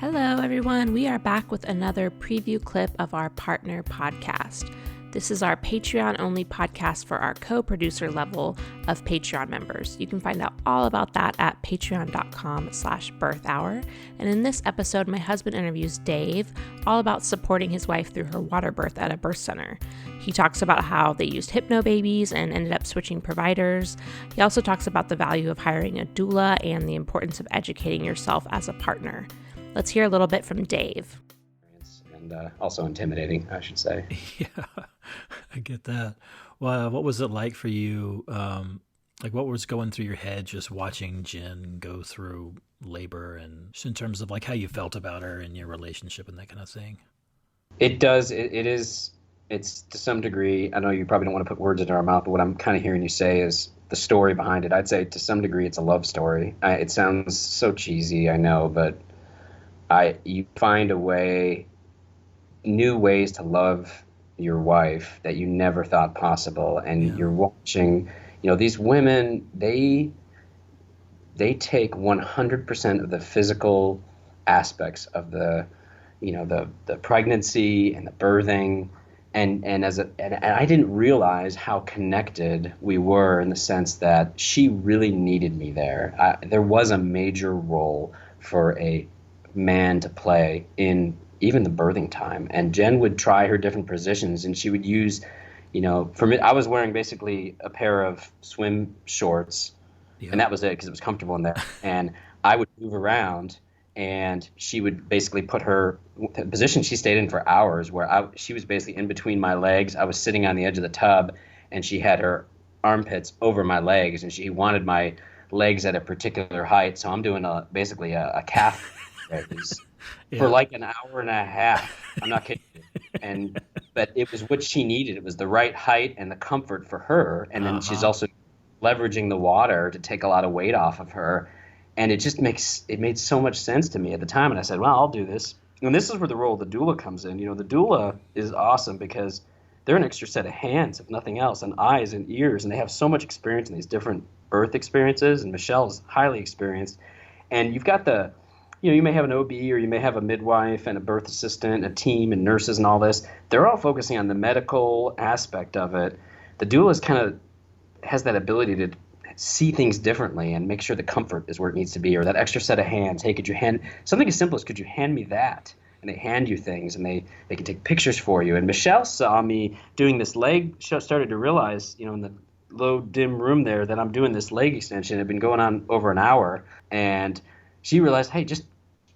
Hello, everyone. We are back with another preview clip of our partner podcast. This is our Patreon-only podcast for our co-producer level of Patreon members. You can find out all about that at patreon.com/birthhour. And in this episode, my husband interviews Dave all about supporting his wife through her water birth at a birth center. He talks about how they used hypnobabies and ended up switching providers. He also talks about the value of hiring a doula and the importance of educating yourself as a partner. Let's hear a little bit from Dave. And also intimidating, I should say. Yeah, I get that. Well, what was it like for you? What was going through your head just watching Jen go through labor, and just in terms of like how you felt about her and your relationship and that kind of thing? It does. It's to some degree, I know you probably don't want to put words into our mouth, but what I'm kind of hearing you say is the story behind it. I'd say to some degree it's a love story. It sounds so cheesy, I know, but you find new ways to love your wife that you never thought possible. And You're watching, these women, they take 100% of the physical aspects of the pregnancy and the birthing. And I didn't realize how connected we were, in the sense that she really needed me there. There was a major role for a man to play in even the birthing time, and Jen would try her different positions, and she would use, for me, I was wearing basically a pair of swim shorts, and that was it because it was comfortable in there. And I would move around, and she would basically put the position she stayed in for hours, where she was basically in between my legs. I was sitting on the edge of the tub, and she had her armpits over my legs, and she wanted my legs at a particular height. So I'm doing basically a calf for like an hour and a half. I'm not kidding you. But it was what she needed. It was the right height and the comfort for her. And then she's also leveraging the water to take a lot of weight off of her. And it made so much sense to me at the time. And I said, well, I'll do this. And this is where the role of the doula comes in. The doula is awesome because they're an extra set of hands, if nothing else, and eyes and ears. And they have so much experience in these different birth experiences. And Michelle's highly experienced. And you've got you may have an OB, or you may have a midwife and a birth assistant, a team and nurses and all this. They're all focusing on the medical aspect of it. The doula kind of has that ability to see things differently and make sure the comfort is where it needs to be, or that extra set of hands. Hey, could you hand something as simple as, could you hand me that? And they hand you things, and they can take pictures for you. And Michelle saw me doing this leg, started to realize, in the low, dim room there, that I'm doing this leg extension. It had been going on over an hour, and she realized, hey, just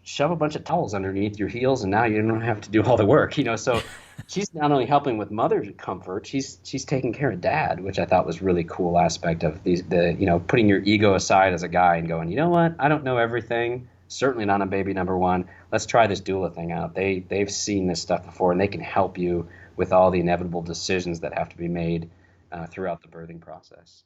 shove a bunch of towels underneath your heels, and now you don't have to do all the work, So she's not only helping with mother's comfort, she's taking care of dad, which I thought was really cool aspect of putting your ego aside as a guy and going, you know what? I don't know everything. Certainly not on baby number one. Let's try this doula thing out. They've seen this stuff before, and they can help you with all the inevitable decisions that have to be made throughout the birthing process.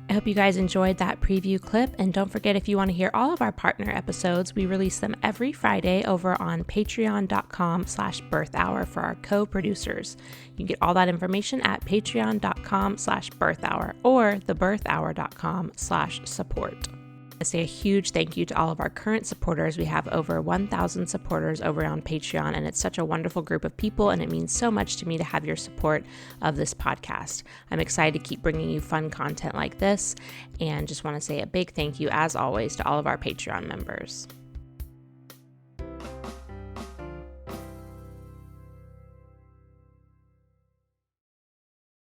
I hope you guys enjoyed that preview clip, and don't forget, if you want to hear all of our partner episodes, we release them every Friday over on patreon.com/birthhour for our co-producers. You can get all that information at patreon.com/birthhour or thebirthhour.com/support. I say a huge thank you to all of our current supporters. We have over 1,000 supporters over on Patreon, and it's such a wonderful group of people, and it means so much to me to have your support of this podcast. I'm excited to keep bringing you fun content like this, and just want to say a big thank you, as always, to all of our Patreon members.